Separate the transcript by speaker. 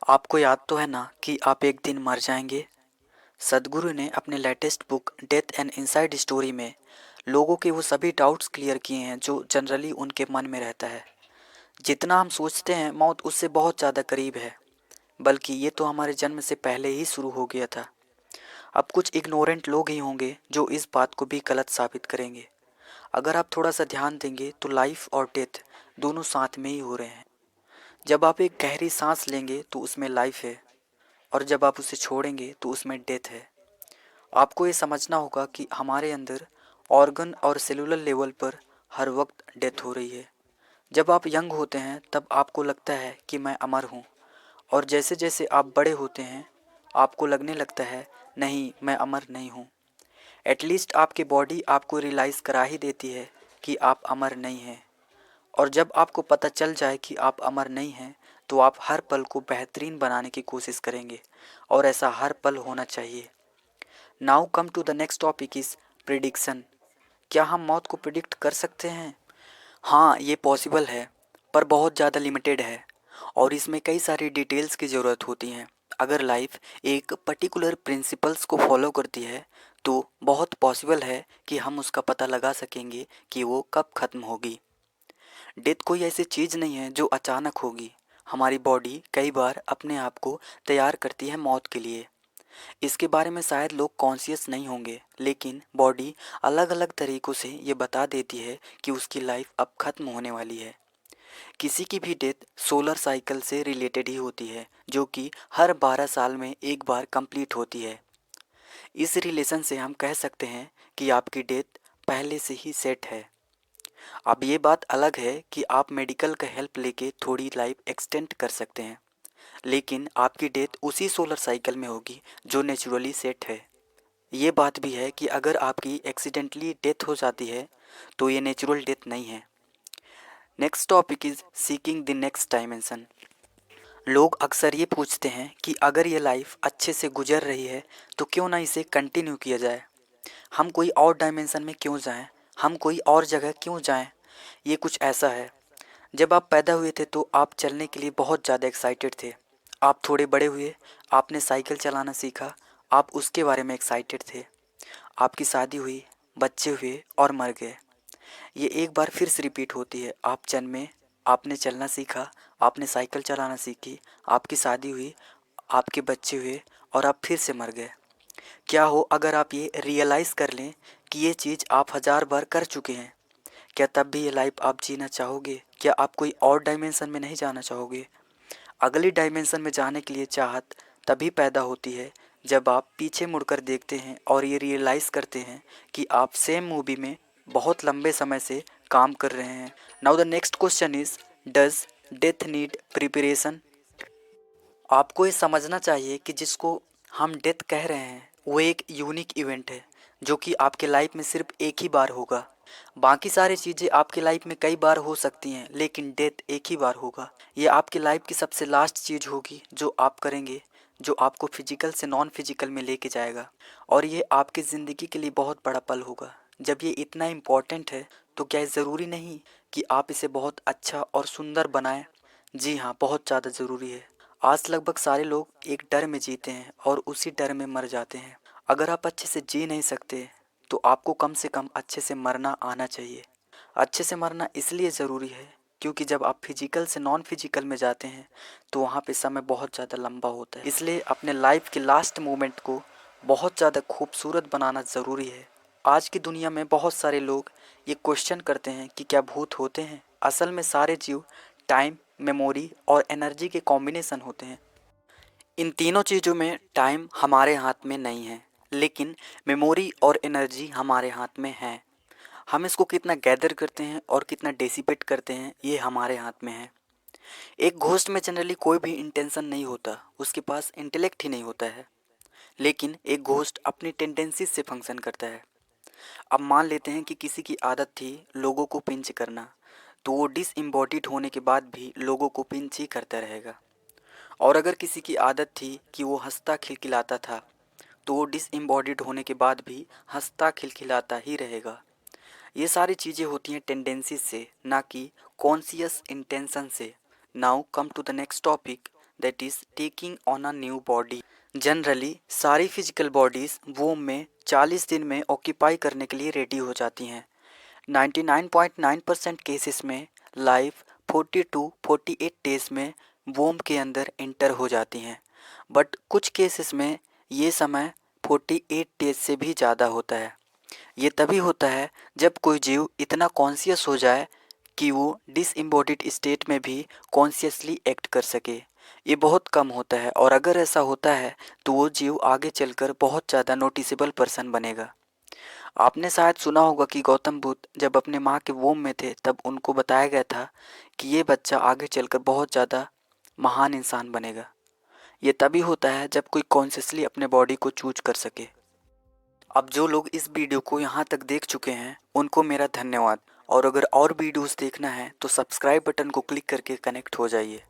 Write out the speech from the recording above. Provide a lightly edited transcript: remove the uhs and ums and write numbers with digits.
Speaker 1: आपको याद तो है ना कि आप एक दिन मर जाएंगे। सदगुरु ने अपने latest book death and inside story में लोगों के वो सभी डाउट्स क्लियर किए हैं जो जनरली उनके मन में रहता है। जितना हम सोचते हैं मौत उससे बहुत ज़्यादा करीब है, बल्कि ये तो हमारे जन्म से पहले ही शुरू हो गया था। अब कुछ इग्नोरेंट लोग ही होंगे जो इस बात को भी गलत साबित करेंगे। अगर आप थोड़ा सा ध्यान देंगे तो लाइफ और डेथ दोनों साथ में ही हो रहे हैं। जब आप एक गहरी सांस लेंगे तो उसमें लाइफ है, और जब आप उसे छोड़ेंगे तो उसमें डेथ है। आपको ये समझना होगा कि हमारे अंदर ऑर्गन और सेलुलर लेवल पर हर वक्त डेथ हो रही है। जब आप यंग होते हैं तब आपको लगता है कि मैं अमर हूँ, और जैसे जैसे आप बड़े होते हैं आपको लगने लगता है नहीं, मैं अमर नहीं हूँ। एटलीस्ट आपकी बॉडी आपको रियलाइज़ करा ही देती है कि आप अमर नहीं हैं। और जब आपको पता चल जाए कि आप अमर नहीं हैं तो आप हर पल को बेहतरीन बनाने की कोशिश करेंगे, और ऐसा हर पल होना चाहिए। Now come to the next topic is prediction. क्या हम मौत को प्रिडिक्ट कर सकते हैं? हाँ, ये पॉसिबल है, पर बहुत ज़्यादा लिमिटेड है, और इसमें कई सारी डिटेल्स की ज़रूरत होती हैं। अगर लाइफ एक पर्टिकुलर प्रिंसिपल्स को फॉलो करती है तो बहुत पॉसिबल है कि हम उसका पता लगा सकेंगे कि वो कब ख़त्म होगी। डेथ कोई ऐसी चीज़ नहीं है जो अचानक होगी। हमारी बॉडी कई बार अपने आप को तैयार करती है मौत के लिए। इसके बारे में शायद लोग कॉन्शियस नहीं होंगे, लेकिन बॉडी अलग अलग तरीक़ों से ये बता देती है कि उसकी लाइफ अब ख़त्म होने वाली है। किसी की भी डेथ सोलर साइकिल से रिलेटेड ही होती है, जो कि हर 12 साल में एक बार कंप्लीट होती है। इस रिलेशन से हम कह सकते हैं कि आपकी डेथ पहले से ही सेट है। अब ये बात अलग है कि आप मेडिकल का हेल्प लेके थोड़ी लाइफ एक्सटेंड कर सकते हैं, लेकिन आपकी डेथ उसी सोलर साइकिल में होगी जो नेचुरली सेट है। ये बात भी है कि अगर आपकी एक्सीडेंटली डेथ हो जाती है तो ये नेचुरल डेथ नहीं है। Next topic is seeking the next dimension. लोग अक्सर ये पूछते हैं कि अगर ये लाइफ अच्छे से गुजर रही है तो क्यों ना इसे कंटिन्यू किया जाए। हम कोई और डायमेंशन में क्यों जाएं, हम कोई और जगह क्यों जाएं। ये कुछ ऐसा है, जब आप पैदा हुए थे तो आप चलने के लिए बहुत ज़्यादा एक्साइटेड थे। आप थोड़े बड़े हुए, आपने साइकिल चलाना सीखा, आप उसके बारे में एक्साइटेड थे। आपकी शादी हुई, बच्चे हुए और मर गए। ये एक बार फिर से रिपीट होती है। आप जन्मे, आपने चलना सीखा, आपने साइकिल चलाना सीखी, आपकी शादी हुई, आपके बच्चे हुए, और आप फिर से मर गए। क्या हो अगर आप ये रियलाइज़ कर लें कि ये चीज़ आप हज़ार बार कर चुके हैं? क्या तब भी ये लाइफ आप जीना चाहोगे? क्या आप कोई और डायमेंशन में नहीं जाना चाहोगे? अगली डायमेंशन में जाने के लिए चाहत तभी पैदा होती है जब आप पीछे मुड़कर देखते हैं और ये रियलाइज़ करते हैं कि आप सेम मूवी में बहुत लंबे समय से काम कर रहे हैं। Now the next question is, does death need preparation? आपको ये समझना चाहिए कि जिसको हम डेथ कह रहे हैं वो एक यूनिक इवेंट है जो कि आपके लाइफ में सिर्फ एक ही बार होगा। बाकी सारी चीज़ें आपकी लाइफ में कई बार हो सकती हैं, लेकिन डेथ एक ही बार होगा। ये आपकी लाइफ की सबसे लास्ट चीज़ होगी जो आप करेंगे, जो आपको फिजिकल से नॉन फिजिकल में लेके जाएगा, और ये आपकी ज़िंदगी के लिए बहुत बड़ा पल होगा। जब ये इतना इम्पोर्टेंट है तो क्या ज़रूरी नहीं कि आप इसे बहुत अच्छा और सुंदर बनाएं? जी हाँ, बहुत ज़्यादा ज़रूरी है। आज लगभग सारे लोग एक डर में जीते हैं और उसी डर में मर जाते हैं। अगर आप अच्छे से जी नहीं सकते तो आपको कम से कम अच्छे से मरना आना चाहिए। अच्छे से मरना इसलिए ज़रूरी है क्योंकि जब आप फिजिकल से नॉन फिजिकल में जाते हैं तो वहाँ पे समय बहुत ज़्यादा लंबा होता है। इसलिए अपने लाइफ के लास्ट मोमेंट को बहुत ज़्यादा खूबसूरत बनाना ज़रूरी है। आज की दुनिया में बहुत सारे लोग ये क्वेश्चन करते हैं कि क्या भूत होते हैं? असल में सारे जीव टाइम, मेमोरी और एनर्जी के कॉम्बिनेशन होते हैं। इन तीनों चीज़ों में टाइम हमारे हाथ में नहीं है, लेकिन मेमोरी और एनर्जी हमारे हाथ में है। हम इसको कितना गैदर करते हैं और कितना डेसिपेट करते हैं ये हमारे हाथ में है। एक घोस्ट में जनरली कोई भी इंटेंशन नहीं होता, उसके पास इंटेलेक्ट ही नहीं होता है, लेकिन एक घोस्ट अपनी टेंडेंसी से फंक्शन करता है। अब मान लेते हैं कि किसी की आदत थी लोगों को पिंच करना, तो वो डिसएम्बॉडीड होने के बाद भी लोगों को पिंच ही करता रहेगा। और अगर किसी की आदत थी कि वो हंसता खिलखिलाता था, तो वो डिसएम्बॉडीड होने के बाद भी हंसता खिलखिलाता ही रहेगा। ये सारी चीज़ें होती हैं टेंडेंसी से, ना कि कॉन्शियस इंटेंशन से। Now come to the next topic, that is taking on a new body. Generally सारी फिजिकल बॉडीज वोम में 40 दिन में ऑक्यूपाई करने के लिए रेडी हो जाती हैं। 99.9% केसेस में लाइफ 40 टू 48 डेज में वोम के अंदर एंटर हो जाती हैं, बट कुछ केसेस में ये समय 48 डेज से भी ज़्यादा होता है। ये तभी होता है जब कोई जीव इतना कॉन्शियस हो जाए कि वो डिसएम्बॉडीड स्टेट में भी कॉन्शियसली एक्ट कर सके। ये बहुत कम होता है, और अगर ऐसा होता है तो वो जीव आगे चलकर बहुत ज़्यादा नोटिसेबल पर्सन बनेगा। आपने शायद सुना होगा कि गौतम बुद्ध जब अपने माँ के वोम में थे तब उनको बताया गया था कि ये बच्चा आगे चलकर बहुत ज़्यादा महान इंसान बनेगा। ये तभी होता है जब कोई कॉन्शियसली अपने बॉडी को चूज कर सके। अब जो लोग इस वीडियो को यहाँ तक देख चुके हैं उनको मेरा धन्यवाद, और अगर और वीडियोस देखना है तो सब्सक्राइब बटन को क्लिक करके कनेक्ट हो जाइए।